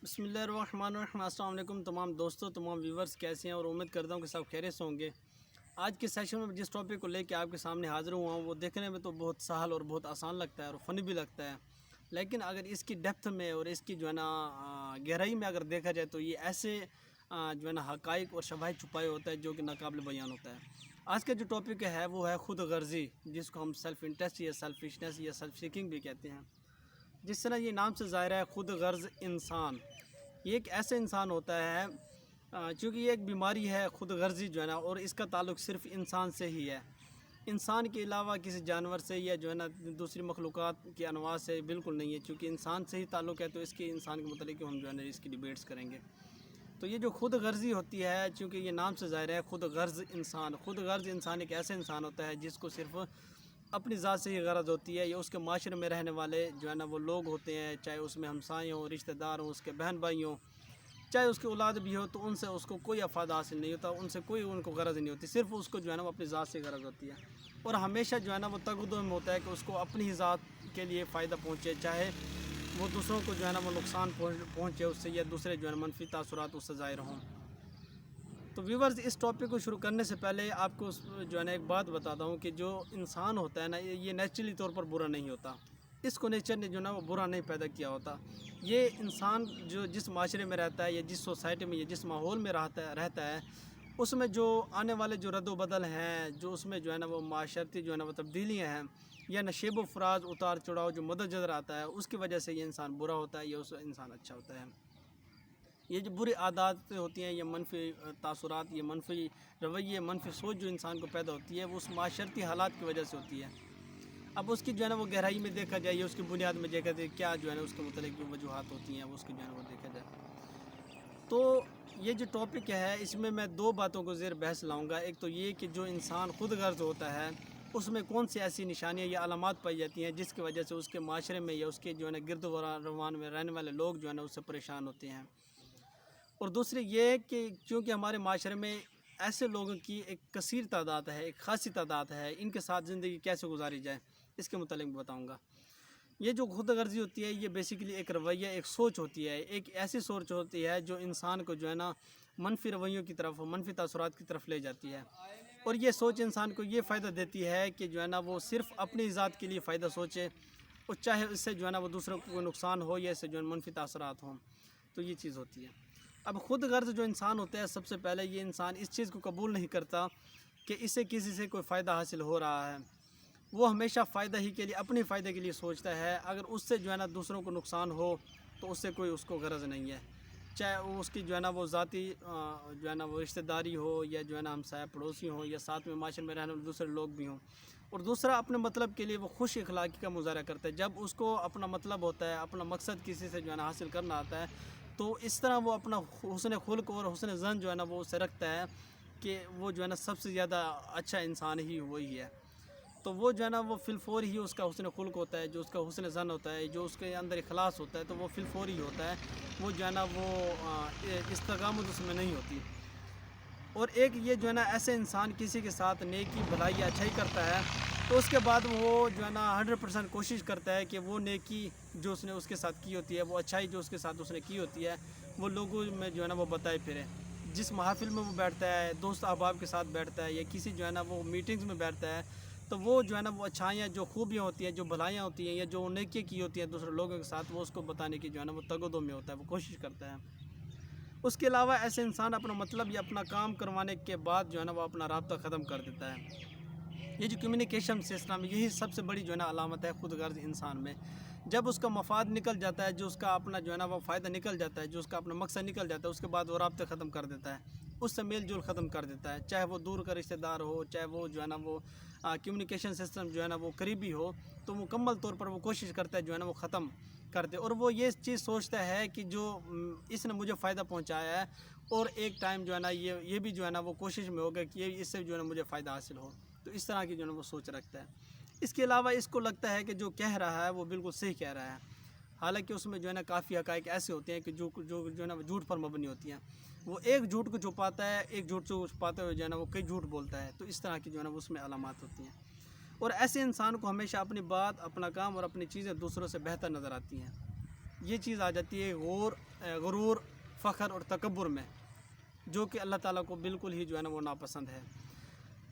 बिस्मिल्लाहिर्रहमानिर्रहीम। अस्सलाम वालेकुम तमाम दोस्तों, तमाम व्यूवर्स कैसे हैं और उम्मीद करता हूँ कि सब खैरियत से होंगे। आज के सेशन में जिस टॉपिक को लेके आपके सामने हाज़िर हुआ हूँ वो देखने में तो बहुत सहल और बहुत आसान लगता है और फ़नी भी लगता है, लेकिन अगर इसकी डेप्थ में और इसकी जो है ना गहराई में अगर देखा जाए तो ये ऐसे जो है ना हक़ाइक़ और शवाहिद छुपाए होता है जो कि नाकाबिल बयान होता है। आज का जो टॉपिक है वो है खुद गर्ज़ी, जिसको हम सेल्फ़ इंटरेस्ट या सेल्फिशनेस या सेल्फ़ सीकिंग भी कहते हैं। जिस तरह ये नाम से ज़ाहिर है, खुद गर्ज़ इंसान ये एक ऐसा इंसान होता है चूँकि ये एक बीमारी है खुद गर्ज़ी जो है ना, और इसका ताल्लुक़ सिर्फ़ इंसान से ही है। इंसान के अलावा किसी जानवर से या जो है ना दूसरी मखलूक़ात की अनवा से बिल्कुल नहीं है, चूँकि इंसान से ही ताल्लुक़ है तो इसके इंसान के मुतालिक हम जो है ना इसकी डिबेट्स करेंगे। तो ये जो खुद गर्ज़ी होती है, चूँकि ये नाम से ज़ाहिर है खुद गर्ज़ इंसान, खुद गर्ज़ इंसान एक ऐसा इंसान होता है जिसको सिर्फ़ अपनी ज़ात से ही गरज होती है या उसके माशरे में रहने वाले जो है ना वो लोग होते हैं, चाहे उसमें हमसाए हों, रिश्तेदार हों, उसके बहन भाई हों, चाहे उसकी औलाद भी हो, तो उनसे उसको कोई फ़ायदा हासिल नहीं होता, उनसे कोई उनको गरज नहीं होती, सिर्फ़ उसको जो है ना वो अपनी ज़ात से गरज होती है। और हमेशा जो है ना वो तगदो में होता है कि उसको अपनी ही ज़ात के लिए फ़ायदा पहुँचे, चाहे वो दूसरों को जो है ना वो नुकसान पहुँचे उससे, या दूसरे जो है ना मनफी तासुरात उससे ज़ाहिर हों। तो व्यूवर्स, इस टॉपिक को शुरू करने से पहले आपको जो है ना एक बात बताता हूँ कि जो इंसान होता है ना ये नेचुरली तौर पर बुरा नहीं होता। इसको नेचर ने जो ना वो बुरा नहीं पैदा किया होता। ये इंसान जो जिस माशरे में रहता है या जिस सोसाइटी में या जिस माहौल में रहता है उसमें जो आने वाले जो रद्द-बदल हैं, जो उसमें जो है ना वो माशरती जो है ना वो तब्दीलियाँ हैं या नशेब व फ़राज़ उतार चढ़ाव जो मद्देनज़र आता है, उसकी वजह से ये इंसान बुरा होता है या उस इंसान अच्छा होता है। ये जो बुरी आदत होती हैं, ये मनफी तासुरात, ये मनफी रवैये, मनफी सोच जो इंसान को पैदा होती है वो उस माशरती हालात की वजह से होती है। अब उसकी जो है ना वो गहराई में देखा जाए या उसकी बुनियाद में देखा जाए क्या जो है ना उसके मुतालिक जो वजूहात होती हैं वो उसकी जो है ना वो देखा जाए। तो ये जो टॉपिक है इसमें मैं दो बातों को ज़ेर बहस लाऊँगा। एक तो ये कि जो इंसान खुद गर्ज़ होता है उसमें कौन सी ऐसी निशानियाँ या अलामात पाई जाती हैं जिसकी वजह से उसके माशरे में या उसके जो है ना गिरद रवान में रहने वाले लोग जो है ना उससे परेशान होते हैं। और दूसरी ये है कि चूँकि हमारे माशरे में ऐसे लोगों की एक कसीर तादाद है, एक ख़ासी तादाद है, इनके साथ ज़िंदगी कैसे गुजारी जाए इसके मुतालिक बताऊँगा। ये जो खुद गर्ज़ी होती है ये बेसिकली एक रवैया, एक सोच होती है, एक ऐसी सोच होती है जो इंसान को जो है ना मनफी रवैयों की तरफ, मनफी तासुरात की तरफ ले जाती है। और ये सोच इंसान को ये फ़ायदा देती है कि जो है ना वो सिर्फ़ अपनी ज़ात के लिए फ़ायदा सोचे, और चाहे इससे जो है ना वो दूसरों को नुकसान हो या इससे जो है मनफी तासुरात हों, तो ये चीज़ होती है। अब खुद गर्ज़ जो इंसान होता है, सबसे पहले ये इंसान इस चीज़ को कबूल नहीं करता कि इससे किसी से कोई फ़ायदा हासिल हो रहा है। वो हमेशा फ़ायदा ही के लिए, अपने फ़ायदे के लिए सोचता है। अगर उससे जो है ना दूसरों को नुकसान हो तो उससे कोई उसको गरज नहीं है, चाहे वो उसकी जो है ना वो ज़ाती जो है ना वो रिश्तेदारी हो या जो है ना हमसाया पड़ोसी हों या साथ में माशरे में रहने वाले दूसरे लोग भी हों। और दूसरा अपने मतलब के लिए वो खुश इखलाक़ी का मुज़ाहरा करता है। जब उसको अपना मतलब होता है, अपना मकसद किसी से जो है ना हासिल करना आता है, तो इस तरह वो अपना हुस्न खुल्क़ और हुस्न ज़न जो है ना वो उससे रखता है कि वो जो है ना सबसे ज़्यादा अच्छा इंसान ही वही है। तो वो जो है ना वो फ़िलफ़ौर ही उसका हुस्न खुल्क़ होता है, जो उसका हुस्न ज़न होता है, जो उसके अंदर इखलास होता है, तो वो फ़िलफ़ौर ही होता है। वो जो है ना वो इस्तक़ामत उसमें नहीं होती। और एक ये जो है ना ऐसे इंसान किसी के साथ नेकी, भलाई या अच्छाई करता है तो उसके बाद वो जो है ना 100% कोशिश करता है कि वो नेकी जो उसने उसके साथ की होती है, वो अच्छाई जो उसके साथ उसने की होती है, वो लोगों में जो है ना वो बताए फिरे। जिस महफ़िल में वो बैठता है, दोस्त अहबाब के साथ बैठता है या किसी जो है ना वो मीटिंग्स में बैठता है, तो वो जो है ना वो अच्छाइयाँ, जो खूबियाँ होती हैं, जो भलाइयाँ होती हैं या जो नेकियाँ की होती हैं दूसरे लोगों के साथ, वो उसको बताने की जो है ना वो तगदो में होता है, वो कोशिश करता है। उसके अलावा ऐसे इंसान अपना मतलब या अपना काम करवाने के बाद जो है ना वो अपना राब्ता ख़त्म कर देता है। ये जो कम्युनिकेशन सिस्टम, यही सबसे बड़ी जो है ना अलामत है खुद गर्ज़ इंसान में। जब उसका मफाद निकल जाता है, जो उसका अपना जो है ना वो फ़ायदा निकल जाता है, जो उसका अपना मकसद निकल जाता है, उसके बाद वो राब्ते ख़त्म कर देता है, उससे मेल जोल ख़त्म कर देता है। चाहे वो दूर का रिश्तेदार हो, चाहे वो जो है ना वो कम्युनिकेशन सिस्टम जो है ना वो करीबी हो, तो मुकम्मल तौर पर वो कोशिश करता है जो है ना वो ख़त्म कर दे। और वो ये चीज़ सोचता है कि जो इसने मुझे फ़ायदा पहुँचाया है, और एक टाइम जो है ना ये भी जो है ना वो कोशिश में होगा कि ये इससे जो है ना मुझे फ़ायदा हासिल हो। तो इस तरह की जो है ना वो सोच रखता है। इसके अलावा इसको लगता है कि जो कह रहा है वो बिल्कुल सही कह रहा है, हालांकि उसमें जो है ना काफ़ी हक़ाइक़ ऐसे होते हैं कि जो है ना वो झूठ पर मबनी होती हैं। वो एक झूठ को छुपाता है, एक झूठ को छुपाते हुए जो है ना वो कई झूठ बोलता है। तो इस तरह की जो है ना उसमें अलामात होती हैं। और ऐसे इंसान को हमेशा अपनी बात, अपना काम और अपनी चीज़ें दूसरों से बेहतर नज़र आती हैं। یہ چیز آ جاتی ہے غرور، فخر اور تکبر میں، جو کہ اللہ تعالیٰ کو بالکل ہی جو ہے نا وہ ناپسند ہے۔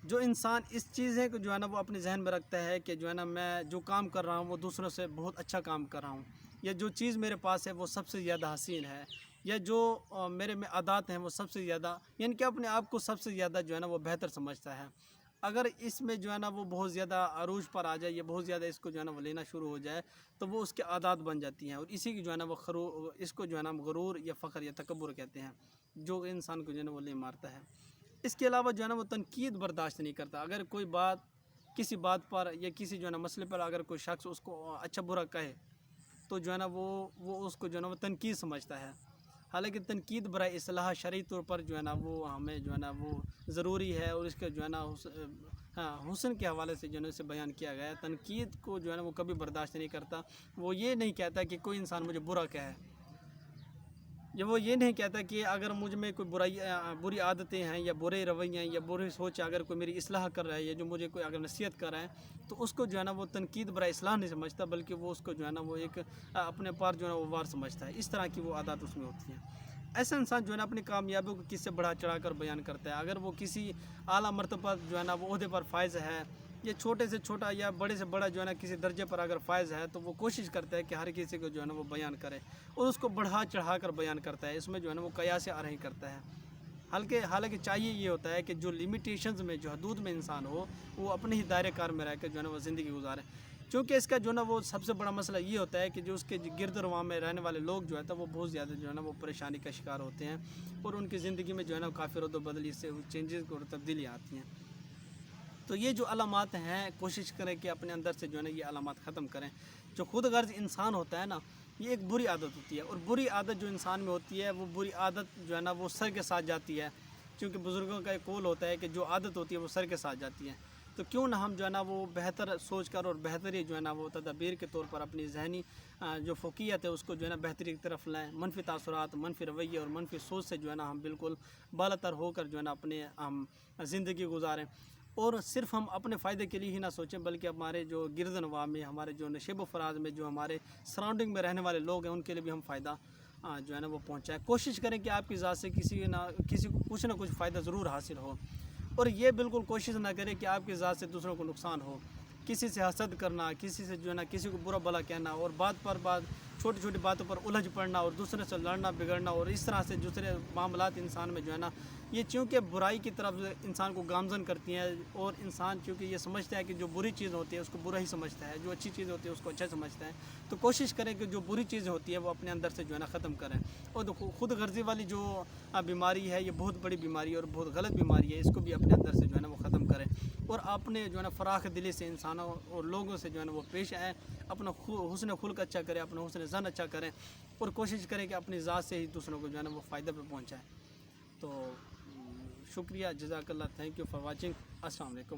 جو انسان اس چیزیں کو جو ہے نا وہ اپنے ذہن میں رکھتا ہے کہ جو ہے نا میں جو کام کر رہا ہوں وہ دوسروں سے بہت اچھا کام کر رہا ہوں، یا جو چیز میرے پاس ہے وہ سب سے زیادہ حسین ہے، یا جو میرے میں عادات ہیں وہ سب سے زیادہ، یعنی کہ اپنے آپ کو سب سے زیادہ جو ہے نا وہ بہتر سمجھتا ہے، اگر اس میں جو ہے نا وہ بہت زیادہ عروج پر آ جائے، یا بہت زیادہ اس کو جو ہے نا وہ لینا شروع ہو جائے، تو وہ اس کے عادات بن جاتی ہیں، اور اسی کی جو ہے نا وہ اس کو جو ہے نا غرور یا فخر یا تکبر کہتے ہیں، جو انسان کو جو ہے نا وہ لے مارتا ہے۔ اس کے علاوہ جو ہے نا وہ تنقید برداشت نہیں کرتا، اگر کوئی بات کسی بات پر یا کسی جو ہے نا مسئلے پر اگر کوئی شخص اس کو اچھا برا کہے، تو جو ہے نا وہ اس کو جو ہے نا وہ تنقید سمجھتا ہے، حالانکہ تنقید برائے اصلاح شرعی طور پر جو ہے نا وہ ہمیں جو ہے نا وہ ضروری ہے، اور اس کے جو ہے نا حسن کے حوالے سے جو ہے نا اسے بیان کیا گیا ہے۔ تنقید کو جو ہے نا وہ کبھی برداشت نہیں کرتا، وہ یہ نہیں کہتا کہ کوئی انسان مجھے برا کہے، یا وہ یہ نہیں کہتا کہ اگر مجھ میں کوئی بری عادتیں ہیں یا برے رویے ہیں یا بری سوچ ہے، اگر کوئی میری اصلاح کر رہا ہے یا جو مجھے کوئی اگر نصیحت کر رہا ہے، تو اس کو جو ہے نا وہ تنقید برائے اصلاح نہیں سمجھتا، بلکہ وہ اس کو جو ہے نا وہ ایک اپنے پار جو ہے نا وہ وار سمجھتا ہے۔ اس طرح کی وہ عادات اس میں ہوتی ہیں۔ ایسا انسان جو ہے نا اپنی کامیابیوں کو کس سے بڑھا چڑھا کر بیان کرتا ہے، اگر وہ کسی اعلیٰ مرتبہ جو ہے نا وہ عہدے پر فائز ہے، یہ چھوٹے سے چھوٹا یا بڑے سے بڑا جو ہے نا کسی درجے پر اگر فائز ہے، تو وہ کوشش کرتا ہے کہ ہر کسی کو جو ہے نا وہ بیان کرے، اور اس کو بڑھا چڑھا کر بیان کرتا ہے، اس میں جو ہے نا وہ قیاس آرائی کرتا ہے۔ حالانکہ چاہیے یہ ہوتا ہے کہ جو لیمیٹیشنز میں، جو حدود میں انسان ہو، وہ اپنے ہی دائرے کار میں رہ کر جو ہے نا وہ زندگی گزارے، چونکہ اس کا جو ہے نا وہ سب سے بڑا مسئلہ یہ ہوتا ہے کہ جو اس کے گرد و رواں میں رہنے والے لوگ جو ہے وہ بہت زیادہ جو ہے نا وہ پریشانی کا شکار ہوتے ہیں، اور ان کی زندگی میں جو ہے نا کافی رد و بدلی سے چینجز اور تبدیلیاں آتی ہیں۔ تو یہ جو علامات ہیں، کوشش کریں کہ اپنے اندر سے جو ہے نا یہ علامات ختم کریں۔ جو خود غرض انسان ہوتا ہے نا، یہ ایک بری عادت ہوتی ہے، اور بری عادت جو انسان میں ہوتی ہے، وہ بری عادت جو ہے نا وہ سر کے ساتھ جاتی ہے، کیونکہ بزرگوں کا ایک قول ہوتا ہے کہ جو عادت ہوتی ہے وہ سر کے ساتھ جاتی ہے۔ تو کیوں نہ ہم جو ہے نا وہ بہتر سوچ کر اور بہتری جو ہے نا وہ تدابیر کے طور پر اپنی ذہنی جو فوقیت ہے اس کو جو ہے نا بہتری کی طرف لائیں، منفی تاثرات، منفی رویے اور منفی سوچ سے جو ہے نا ہم بالکل بالا تر ہو کر جو ہے نا اپنے ہم زندگی گزاریں، اور صرف ہم اپنے فائدے کے لیے ہی نہ سوچیں، بلکہ ہمارے جو گرد و نواح میں، ہمارے جو نشیب و فراز میں، جو ہمارے سراؤنڈنگ میں رہنے والے لوگ ہیں، ان کے لیے بھی ہم فائدہ جو ہے نا وہ پہنچائیں۔ کوشش کریں کہ آپ کی ذات سے کسی کو کچھ نہ کچھ فائدہ ضرور حاصل ہو، اور یہ بالکل کوشش نہ کریں کہ آپ کی ذات سے دوسروں کو نقصان ہو، کسی سے حسد کرنا، کسی سے جو ہے نا کسی کو برا بھلا کہنا، اور بات پر بات چھوٹی چھوٹی باتوں پر الجھ پڑنا، اور دوسرے سے لڑنا بگڑنا، اور اس طرح سے دوسرے معاملات انسان میں جو ہے نا یہ چونکہ برائی کی طرف انسان کو گامزن کرتی ہیں، اور انسان چونکہ یہ سمجھتا ہے کہ جو بری چیز ہوتی ہے اس کو برا ہی سمجھتا ہے، جو اچھی چیز ہوتی ہے اس کو اچھا سمجھتا ہے، تو کوشش کریں کہ جو بری چیز ہوتی ہے وہ اپنے اندر سے جو ہے نا ختم کریں، اور خود غرضی والی جو بیماری ہے، یہ بہت بڑی بیماری ہے اور بہت غلط بیماری ہے، اس کو بھی اپنے اندر سے جو ہے نا وہ ختم کریں، اور اپنے جو ہے نا فراخ دلی سے انسانوں اور لوگوں سے جو ہے نا وہ پیش آئیں، اپنا حسن خلق اچھا کریں، اپنا حسن ظن اچھا کریں، اور کوشش کریں کہ اپنی ذات سے ہی دوسروں کو جو ہے نا وہ فائدہ پہ پہنچائیں۔ تو شکریہ، جزاک اللہ، تھینک یو فار واچنگ، السلام علیکم۔